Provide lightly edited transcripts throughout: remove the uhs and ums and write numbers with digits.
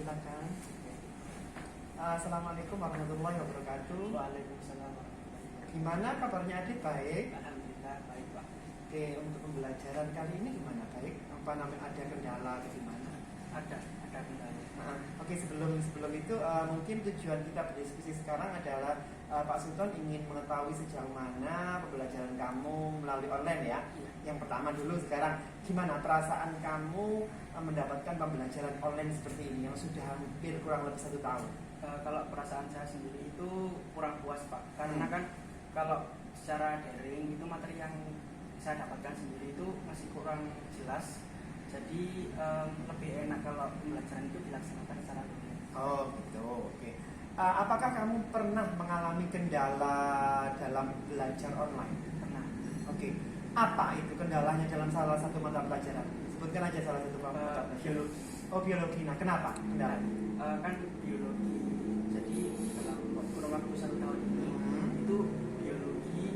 silakan. Assalamualaikum warahmatullahi wabarakatuh. Waalaikumsalam. Gimana kabarnya Adit? Baik. Alhamdulillah baik Pak. Oke, untuk pembelajaran kali ini gimana? Baik. Apa namanya, ada kendala atau gimana? Ada kendala. Oke, sebelum itu mungkin tujuan kita berdiskusi sekarang adalah Pak Sultan ingin mengetahui sejauh mana pembelajaran kamu melalui online ya. Yang pertama dulu sekarang, gimana perasaan kamu mendapatkan pembelajaran online seperti ini yang sudah hampir kurang lebih 1 tahun? Kalau perasaan saya sendiri itu kurang puas Pak, karena kan kalau secara daring itu materi yang saya dapatkan sendiri itu masih kurang jelas. Jadi lebih enak kalau pembelajaran itu dilaksanakan secara daring. Oh gitu, oke. Apakah kamu pernah mengalami kendala dalam belajar online? Pernah. Oke. Apa itu kendalanya dalam salah satu mata pelajaran? Sebutkan aja salah satu mata pelajaran. Biologi. Oh, biologi. Nah, kenapa kendala? Kan biologi. Jadi dalam kurun waktu 1 tahun ini itu biologi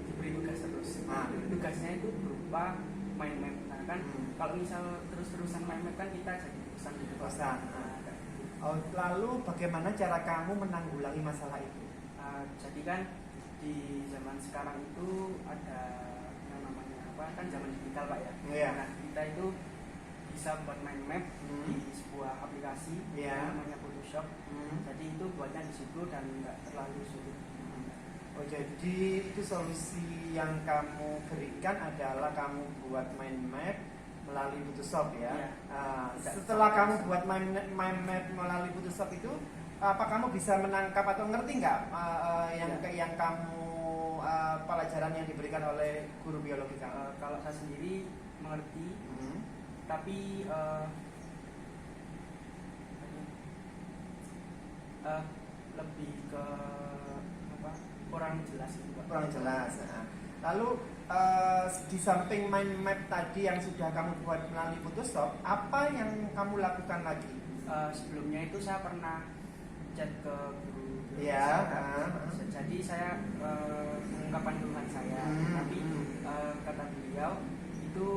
diberi tugas terus. Tugasnya itu berupa mind map. Nah kan kalau misal terus-terusan mind map kan kita jadi bosan gitu. Oh, lalu bagaimana cara kamu menanggulangi masalah itu? Jadi kan di zaman sekarang itu ada yang namanya apa, kan zaman digital Pak ya. Yeah. Nah kita itu bisa buat mind map di sebuah aplikasi yang namanya Photoshop. Jadi itu buatnya di situ dan nggak terlalu sulit. Oh, jadi itu solusi yang kamu berikan adalah kamu buat mind map melalui Photoshop ya. Setelah kamu buat mind map melalui Photoshop itu, apa kamu bisa menangkap atau ngerti nggak yang kamu pelajaran yang diberikan oleh guru biologi kamu? Kalau saya sendiri mengerti, tapi lebih ke apa, kurang jelas itu Pak. Kurang jelas. Lalu di samping mind map tadi yang sudah kamu buat melalui Photoshop, apa yang kamu lakukan lagi? Sebelumnya itu saya pernah chat ke guru. Jadi saya mengungkapkan keluhan saya, tapi kata beliau itu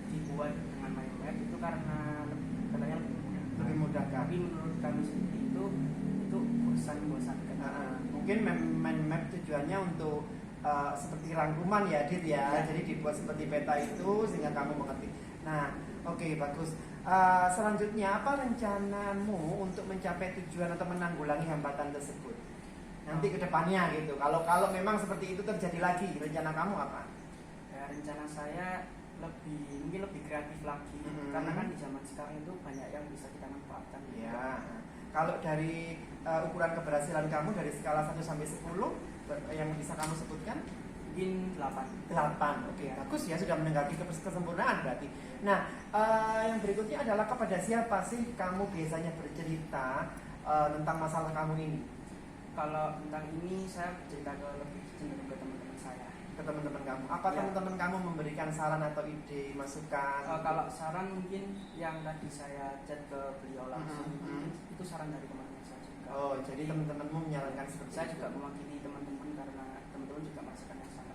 dibuat dengan mind map itu karena katanya lebih mudah. Tapi menurut kami sendiri itu bosan-bosankan. Mungkin mind map tujuannya untuk seperti rangkuman ya Dit ya. Jadi dibuat seperti peta itu sehingga kamu mengerti. Nah, oke, bagus. Selanjutnya apa rencanamu untuk mencapai tujuan atau menanggulangi hambatan tersebut nanti ke depannya gitu? Kalau memang seperti itu terjadi lagi, rencana kamu apa? Rencana saya mungkin lebih kreatif lagi, karena kan di zaman sekarang itu banyak yang bisa kita manfaatkan. Ya. Kalau dari ukuran keberhasilan kamu dari skala 1 sampai 10 yang bisa kamu sebutkan? Mungkin 8. Oke, bagus ya, sudah mendekati kesempurnaan berarti. Nah, yang berikutnya adalah kepada siapa sih kamu biasanya bercerita tentang masalah kamu ini? Kalau tentang ini saya bercerita lebih cenderung ke teman-teman saya. Ke teman-teman kamu. Apa teman-teman kamu memberikan saran atau ide, masukan? Kalau saran mungkin yang tadi saya chat ke beliau langsung, itu saran dari teman-teman saya juga. Oh, jadi teman-temanmu menyarankan seperti saya itu? juga mewakili teman-teman karena teman-teman juga merasakan yang sama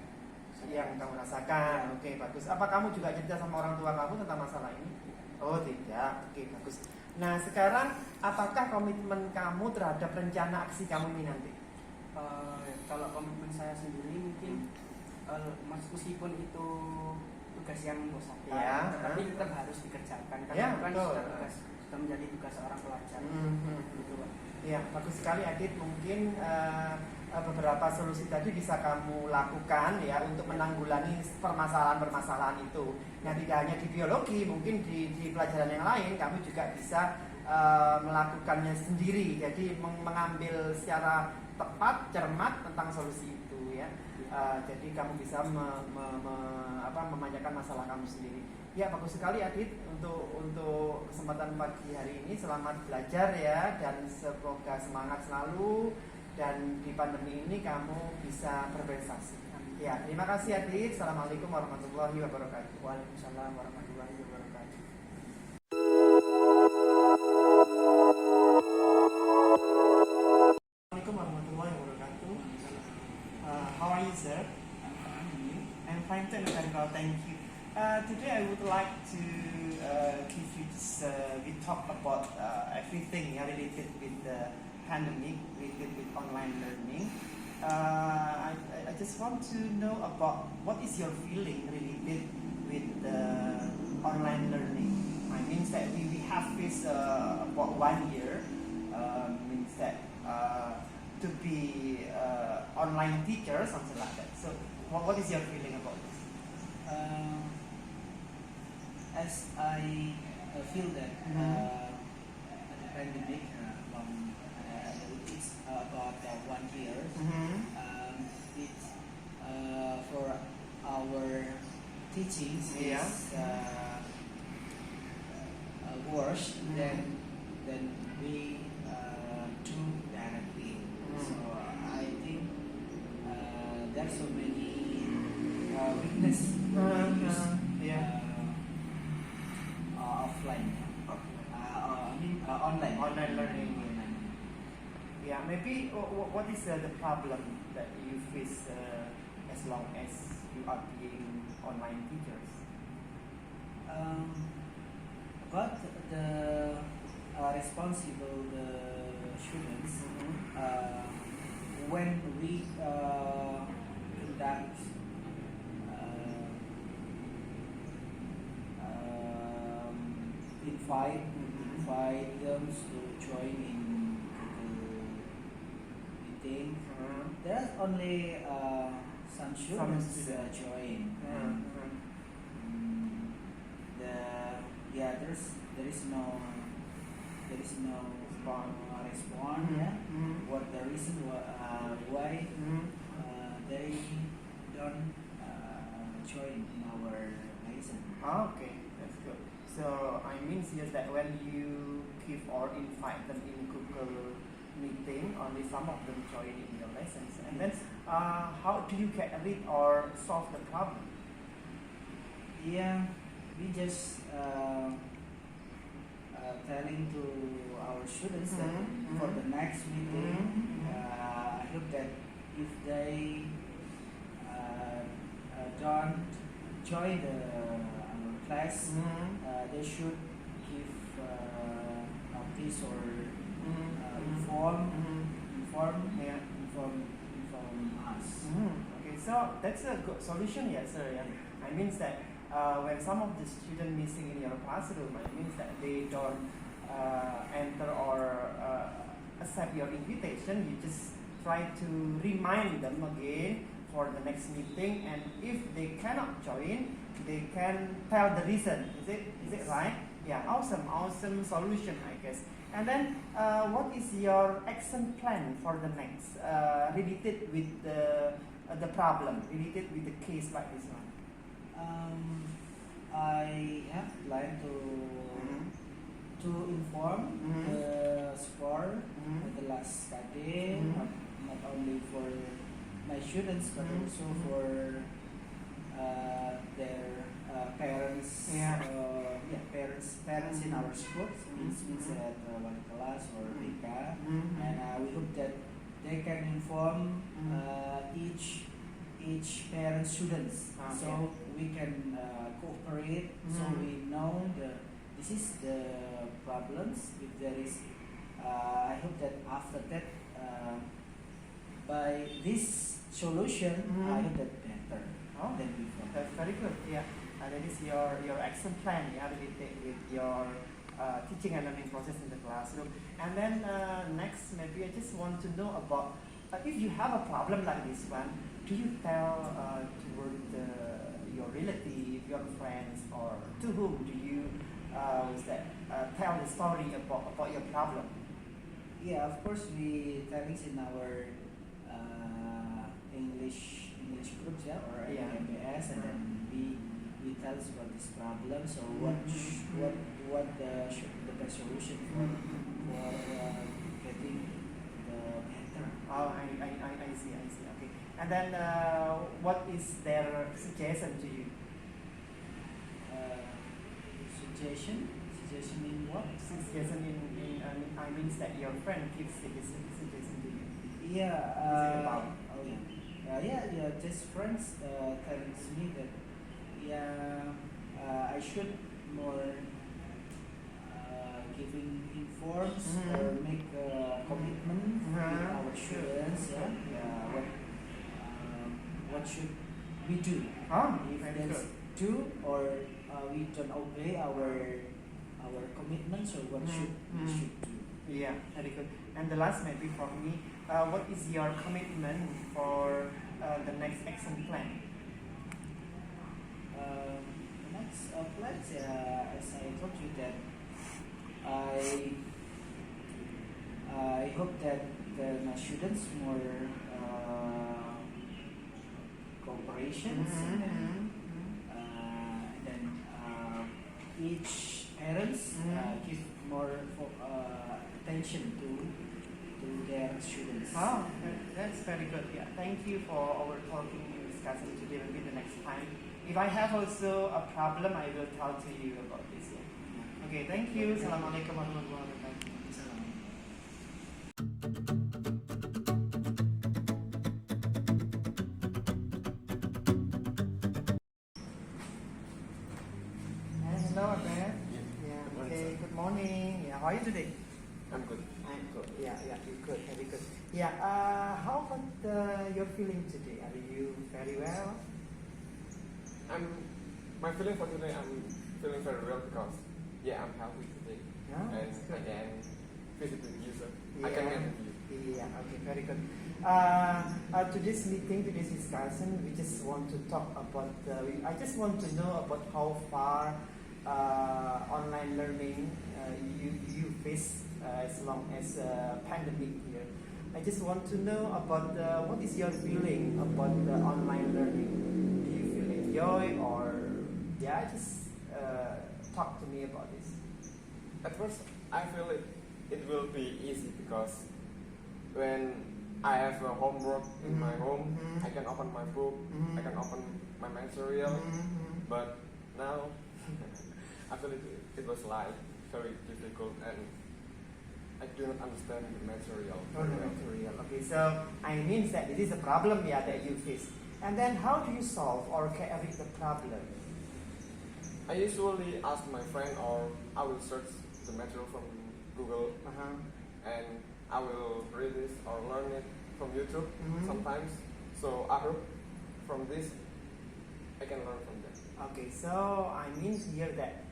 yang kamu rasakan. Oke, bagus. Apa kamu juga cerita sama orang tua kamu tentang masalah ini? Oh, tidak. Oke, bagus. Nah, sekarang apakah komitmen kamu terhadap rencana aksi kamu ini nanti? Kalau komitmen saya sendiri mungkin meskipun itu tugas yang membosankan, tapi tetap harus dikerjakan karena kan sudah menjadi tugas seorang pelajar. Gitu, Pak. Ya, bagus sekali Adit. Mungkin beberapa solusi tadi bisa kamu lakukan ya untuk menanggulangi permasalahan-permasalahan itu. Nah, tidak hanya di biologi, mungkin di pelajaran yang lain kamu juga bisa melakukannya sendiri. Jadi mengambil secara tepat, cermat tentang solusi itu ya. Jadi kamu bisa memanjakan masalah kamu sendiri. Ya, bagus sekali Adit untuk kesempatan pagi hari ini. Selamat belajar ya, dan semoga semangat selalu, dan di pandemi ini kamu bisa berprestasi. Ya, terima kasih Adit. Assalamualaikum warahmatullahi wabarakatuh. Waalaikumsalam warahmatullahi wabarakatuh. Assalamualaikum warahmatullahi wabarakatuh. How are you, sir? I'm fine, thank you. Today I would like to give you the we talk about everything related with the pandemic, related with online learning. I just want to know about what is your feeling related with the online learning. I mean that we have this about 1 year, means that to be online teacher, something like that. So what is your feeling about this? As I feel that the pandemic it's about 1 year. It's for our teachings is worse than we do directly. So I think there's so many weakness offline. Online learning. Yeah, maybe what is the problem that you face as long as you are being online teachers? But the responsible students when we conduct invite them to join in Google meeting. There's only some students join. There is no response. What the reason why they don't join in our lesson. Okay, that's good. So I mean yes that when you give or invite them in Google meeting, only some of them join in your lessons. And then how do you get rid or solve the problem? Yeah, we just telling to our students that for the next meeting, I hope that if they don't join our class, they should give notice or inform us. Okay, so that's a good solution, yes, sir. Yeah. I mean that when some of the students missing in your classroom, it means that they don't enter or accept your invitation. You just try to remind them again for the next meeting, and if they cannot join, they can tell the reason. Is it right? Yeah, awesome solution, I guess. And then, what is your action plan for the next related with the problem, related with the case like this one? I have planned to inform the score the last study, not only for my students but also for their parents. Parents in our schools. It means at one class or BK, and we hope that they can inform each parent students, so we can cooperate. So we know this is the problems. If there is, I hope that after that, by this solution, I hope that better than before. That's very good. Yeah, that is your action plan. Yeah, related with your teaching and learning process in the classroom. And then next, maybe I just want to know about if you have a problem like this one, do you tell toward your relative, your friends, or to whom do you tell the story about your problem? Yeah, of course we telling in our English groups, or MBS, and then we tell us about this problem. So what the best solution for getting the better. Oh, I see. Okay. And then what is their suggestion to you? Suggestion in what? Suggestion in I mean that your friend gives suggestion to you. Yeah. Just friends tells me that I should more informs or make a commitment with our students. What should we do? If Very there's good. do or we don't obey our commitments, or what should we should do? Yeah, very good. And the last maybe for me, what is your commitment for the next action plan? The next plans, as I told you that I hope that my students more cooperations, and then each parents give more attention to their students. Oh, that's very good. Yeah, thank you for our talking and discussing today. Maybe the next time, if I have also a problem, I will tell to you about this. Yeah. Okay, thank you. Assalamualaikum warahmatullahi wabarakatuh. Hello, Abed. Yeah. Good morning, Okay. sir. Good morning. Yeah. How are you today? I'm good. I'm good. Yeah. You're good. Very good. Yeah. How about your feeling today? Are you very well? My feeling for today, I'm feeling very well because I'm healthy today, Yeah. and That's I good. can visit with you, sir. I can meet with you. Yeah, okay, very good. Today's meeting, today's discussion, we just want to talk about, I just want to know about how far online learning you face as long as pandemic here. I just want to know about what is your feeling about the online learning? Do you feel enjoy or, just talk to me about this. At first, I feel it will be easy because when I have a homework in my home, I can open my book, I can open my material. But now, I feel it was like very difficult, and I do not understand the material. Oh, the material. Okay, so I mean that this is a problem that you face. And then how do you solve or carry the problem? I usually ask my friend, or I will search the material from Google, and I will read this or learn it from YouTube sometimes. So I hope from this I can learn from them. Okay, so I mean here that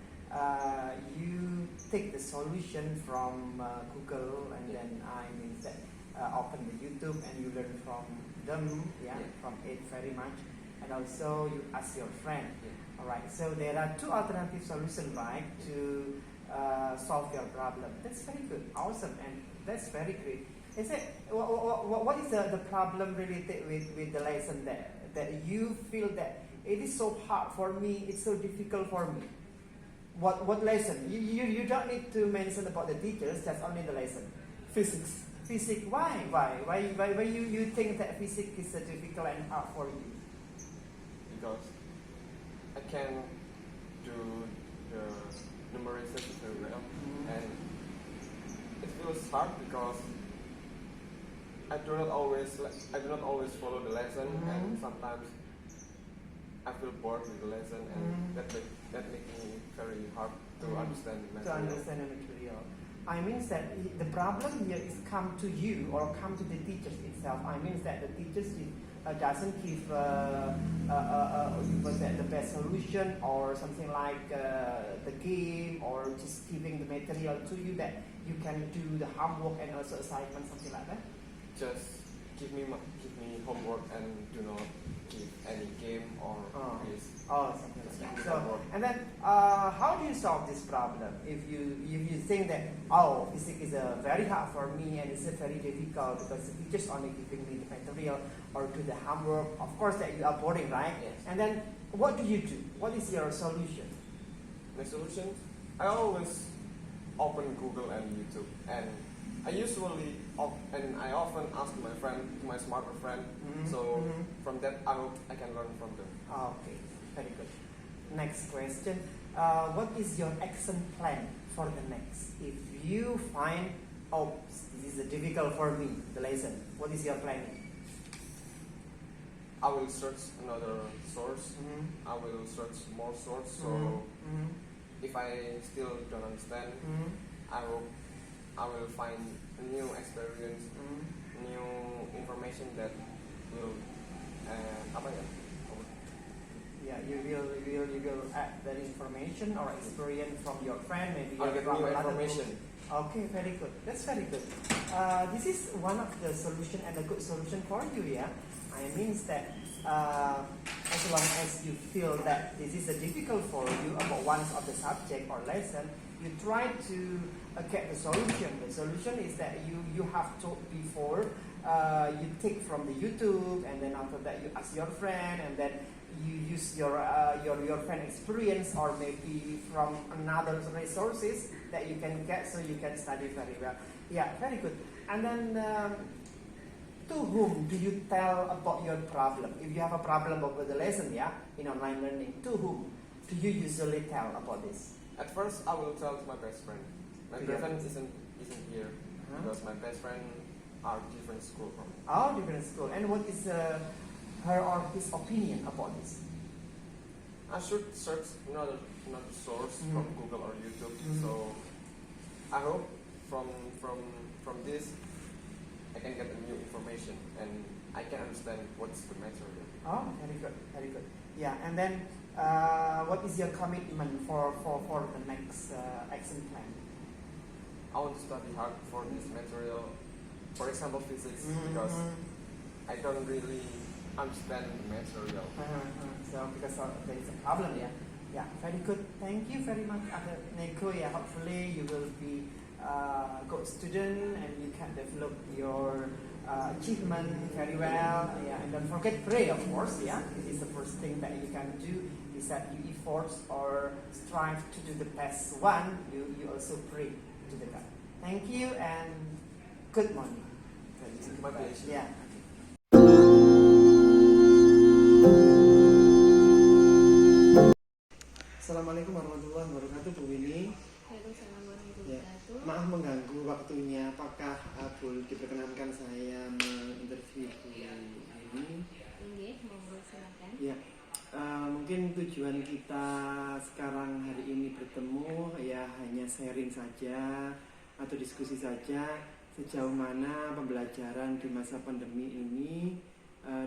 you take the solution from Google, and then I mean that open the YouTube and you learn from them, from it very much, and also you ask your friend. All right, so there are two alternative solutions, right, to solve your problem. That's very good, awesome, and that's very great. Is it what is the problem related with the lesson that you feel that it is so hard for me, it's so difficult for me? What lesson? You don't need to mention about the teachers, just only the lesson. Physics. Physics. Why you think that physics is difficult and hard for you? Because I can do the numerization very well, and it feels hard because I do not always follow the lesson, and sometimes I feel bored with the lesson, and that makes me very hard to understand the To material. understand the material. I mean that the problem here is come to you or come to the teachers itself. I mean that the teachers doesn't give the best solution or something like the game, or just giving the material to you that you can do the homework and also assignment, something like that. Just give me homework and do not give any game or quiz. Something Just like give that. me homework. And then how do you solve this problem? If you think that physics is very hard for me and it's very difficult because the teachers only giving me the material or do the homework, of course that you are boring, right? Yes. And then what do you do? What is your solution? My solution, I always open Google and YouTube, and I often ask my smarter friend. So from that, I hope I can learn from them. Okay, very good. Next question. What is your action plan for the next? If you find, this is difficult for me, the lesson, what is your plan? I will search another source. I will search more source. So if I still don't understand, I hope I will find a new experience, new information that will apa ya? Yeah, you will add that information or experience from your friend, maybe I'll get from new another information. book. Okay, very good. That's very good. This is one of the solution and a good solution for you, yeah. I means that as long as you feel that this is difficult for you about one of the subject or lesson, you try to get the solution. The solution is that you have taught before. You take from the YouTube, and then after that you ask your friend, and then you use your friend experience, or maybe from another resources that you can get, so you can study very well. Yeah, very good. And then to whom do you tell about your problem? If you have a problem about the lesson, yeah, in online learning, to whom do you usually tell about this? At first, I will tell to my best friend. My Yeah. best friend isn't here Huh? because my best friend are different school from me. Oh, different school. And what is her or his opinion about this? I should search another source from Google or YouTube. So I hope from this I can get a new information and I can understand what's the material. Oh, very good, very good. Yeah, and then what is your commitment for the next action plan? I want to study hard for this material, for example physics, because I don't really understand the material. So because there is a problem, yeah. Yeah, very good. Thank you very much, Neko. Yeah, hopefully you will be a good student and you can develop your achievement very well. Yeah, and don't forget pray, of course. Yeah, this is the first thing that you can do. Is that you efforts or strive to do the best one. You also pray to the God. Thank you and good morning. My pleasure. Yeah. Assalamualaikum warahmatullahi wabarakatuh, Bu Winnie. Waalaikumsalam warahmatullahi Ya, wabarakatuh. maaf mengganggu waktunya. Apakah boleh diperkenankan saya menginterview Bu Winnie? Nggih, monggo silakan. Ya, mungkin tujuan kita sekarang hari ini bertemu ya hanya sharing saja atau diskusi saja sejauh mana pembelajaran di masa pandemi ini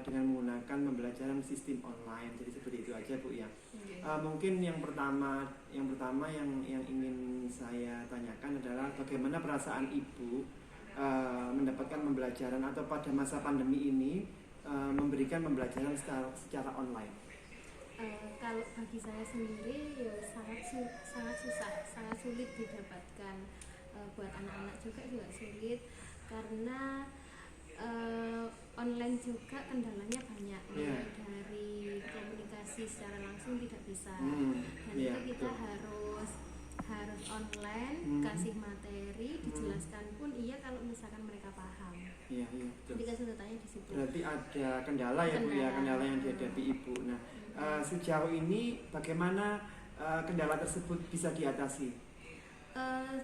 dengan menggunakan pembelajaran sistem online. Jadi seperti itu aja, Bu ya. Mungkin yang pertama yang ingin saya tanyakan adalah bagaimana perasaan Ibu mendapatkan pembelajaran atau pada masa pandemi ini memberikan pembelajaran secara online. Kalau bagi saya sendiri ya sangat susah, sangat sulit didapatkan. Buat anak-anak juga sulit karena online juga kendalanya banyak, Yeah. dari komunikasi secara langsung tidak bisa, dan Yeah, itu kita betul. harus online, kasih materi, dijelaskan pun iya kalau misalkan mereka paham. Iya, betul. Jadi kesulitannya di situ. Berarti ada kendala ya, Bu ya, kendala yang dihadapi Ibu. Nah, sejauh ini bagaimana kendala tersebut bisa diatasi?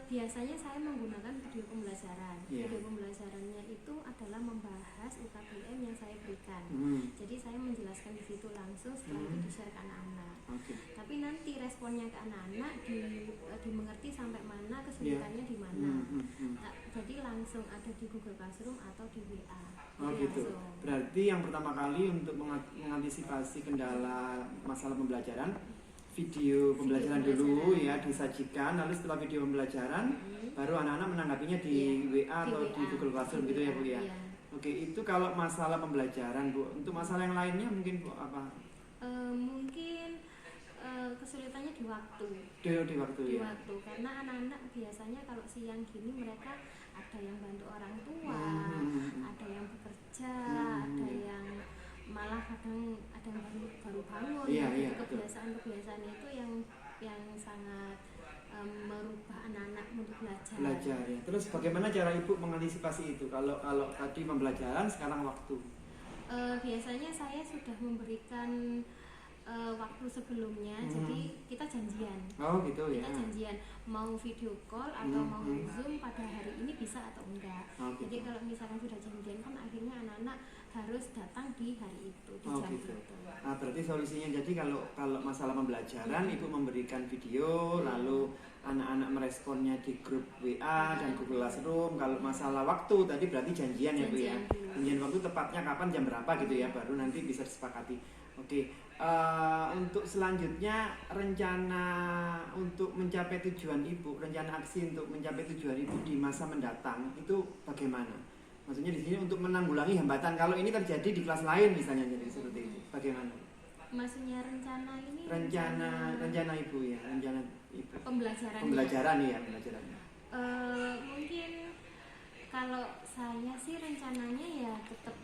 Biasanya saya menggunakan video pembelajaran. Yeah. Video pembelajarannya itu adalah membahas UKBM yang saya berikan. Jadi saya menjelaskan di situ langsung, setelah itu di-share ke anak-anak. Okay. Tapi nanti responnya ke anak-anak dimengerti sampai mana, kesulitannya di mana. Nah, jadi langsung ada di Google Classroom atau di WA. Oh Jadi gitu. langsung. Berarti yang pertama kali untuk mengantisipasi kendala masalah pembelajaran, video pembelajaran dulu ya disajikan, lalu setelah video pembelajaran baru anak-anak menanggapinya di WA atau di Google Classroom gitu ya, Bu ya. Iya. Oke, itu kalau masalah pembelajaran, Bu. Untuk masalah yang lainnya mungkin, Bu, apa? Mungkin kesulitannya di waktu. Di waktu Di ya. waktu, karena anak-anak biasanya kalau siang gini mereka ada yang bantu orang tua, ada yang bekerja, ada yang malah kadang ada yang baru bangun. Iya, Jadi iya, kebiasaan-kebiasaan itu yang sangat merubah anak-anak untuk belajar. Belajar ya. Terus bagaimana cara Ibu mengantisipasi itu? Kalau tadi pembelajaran, sekarang waktu. Biasanya saya sudah memberikan waktu sebelumnya, Mhm. jadi kita janjian. Oh gitu ya. Kita janjian mau video call atau mau Zoom pada hari ini bisa atau enggak. Oh, gitu. Jadi kalau misalkan sudah janjian kan akhirnya anak-anak harus datang di hari itu, di Oh jam gitu. itu. Nah, berarti solusinya jadi kalau masalah pembelajaran ibu memberikan video, lalu anak-anak meresponnya di grup WA dan Google Classroom. Kalau masalah waktu tadi berarti janjian ya Bu ya. Janjian dulu. Janjian waktu tepatnya kapan, jam berapa gitu ya, baru nanti bisa disepakati. Oke. Untuk selanjutnya rencana untuk mencapai tujuan ibu, rencana aksi untuk mencapai tujuan ibu di masa mendatang itu bagaimana? Maksudnya di sini untuk menanggulangi hambatan kalau ini terjadi di kelas lain misalnya jadi seperti itu. Bagaimana? Maksudnya rencana ini Rencana ibu ya, rencana ibu. pembelajaran. Pembelajaran ya, pembelajaran. Mungkin kalau saya sih rencananya ya tetap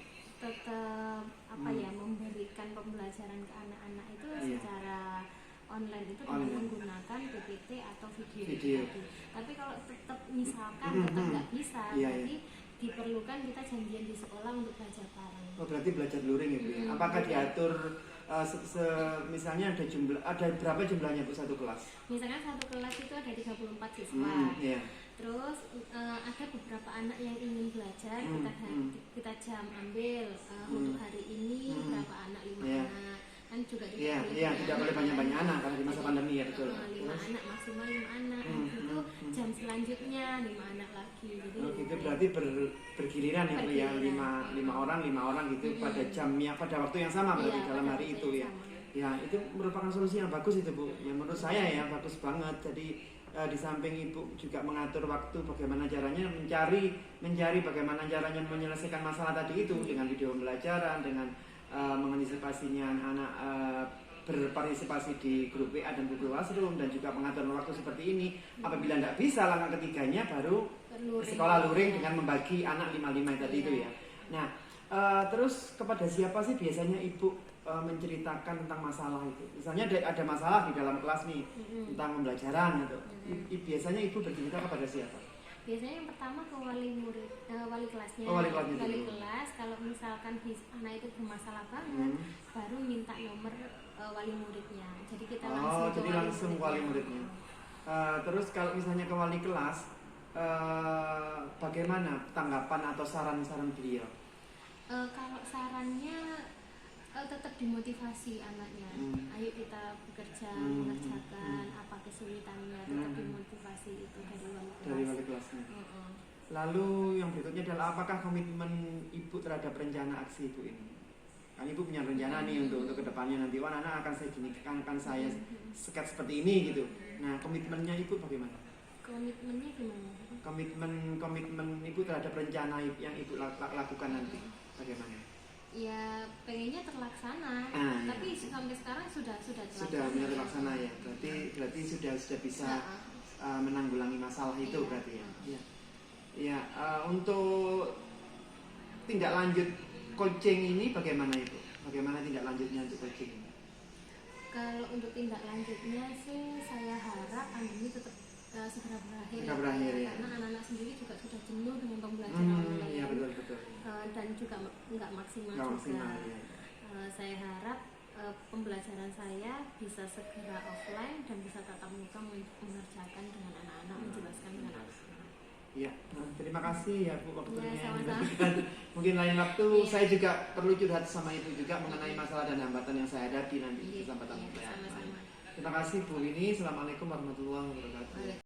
apa ya, memberikan pembelajaran ke anak-anak itu Iya. secara online itu dengan Online. menggunakan PPT atau video. Video. tadi. Tapi kalau tetap misalkan Mhm. tetap nggak bisa, Iya, jadi diperlukan kita janjian di sekolah untuk belajar bareng. Oh berarti belajar luring ya Bu ya. Apakah diatur misalnya ada berapa jumlahnya Bu satu kelas? Misalkan satu kelas itu ada 34 siswa. Iya. Terus ada beberapa anak yang ingin belajar, kita jam ambil untuk hari ini berapa anak, 5 Iya. anak kan juga Iya, tidak boleh banyak-banyak anak karena di masa pandemi ya betul. 5 Terus? anak maksimal 5 anak. Itu jam selanjutnya 5 anak lagi. Jadi Oh gitu berarti bergiliran ya Bu ya, Bergiliran. lima orang gitu pada jamnya, pada waktu yang sama berarti Iya, dalam pada hari waktu itu yang ya. sama. Ya itu merupakan solusi yang bagus itu Bu. Ya menurut saya ya bagus banget. Jadi di samping ibu juga mengatur waktu bagaimana caranya mencari bagaimana caranya menyelesaikan masalah tadi itu dengan video pembelajaran, dengan mengantisipasinya anak berpartisipasi di grup WA dan Google Classroom, dan juga mengatur waktu seperti ini. Apabila tidak bisa, langkah ketiganya baru sekolah luring dengan membagi anak 5-5 tadi itu ya. Nah, terus kepada siapa sih biasanya ibu menceritakan tentang masalah itu? Misalnya ada masalah di dalam kelas nih tentang pembelajaran gitu. Biasanya ibu bercerita kepada siapa? Biasanya yang pertama ke wali murid, wali kelasnya. Oh, wali kelasnya Wali dulu. kelas, kalau misalkan anak itu bermasalah banget, baru minta nomor wali muridnya. Jadi kita langsung ke Jadi langsung wali muridnya. Terus kalau misalnya ke wali kelas, bagaimana tanggapan atau saran-saran beliau? Kalau sarannya tetap dimotivasi anaknya. Ayo kita bekerja, mengerjakan apa kesulitannya, tetap dimotivasi itu dari wali kelas. Dari wali kelasnya. Lalu yang berikutnya adalah apakah komitmen ibu terhadap rencana aksi ibu ini? Kan ibu punya rencana nih untuk kedepannya nanti, wah anak akan saya gini, akan saya sekat seperti ini gitu. Nah komitmennya ibu bagaimana? Komitmennya gimana? Komitmen ibu terhadap rencana yang ibu lakukan nanti bagaimana? Ya pengennya terlaksana, tapi sampai sekarang sudah Sudah terlaksana ya. Berarti sudah bisa menanggulangi masalah itu berarti ya. Iya. Ya, untuk tindak lanjut coaching ini bagaimana Ibu? Bagaimana tindak lanjutnya untuk coaching ini? Kalau untuk tindak lanjutnya sih saya harap pandemi tetap segera berakhir. Segera berakhir, ya. Karena anak-anak sendiri juga sudah jenuh dengan pembelajaran online. Iya betul. Dan juga nggak maksimal Nggak juga. maksimal, ya. Saya harap pembelajaran saya bisa segera offline dan bisa tatap muka mengerjakan dengan anak-anak, menjelaskan dengan anak-anak. Iya, terima kasih ya Bu waktunya. Ya, sama-sama. Mungkin lain waktu Iya. saya juga perlu curhat sama Ibu juga mengenai masalah dan hambatan yang saya hadapi nanti di kesempatan Iya, lain. sama-sama. Terima kasih Bu Winnie. Assalamualaikum warahmatullahi wabarakatuh.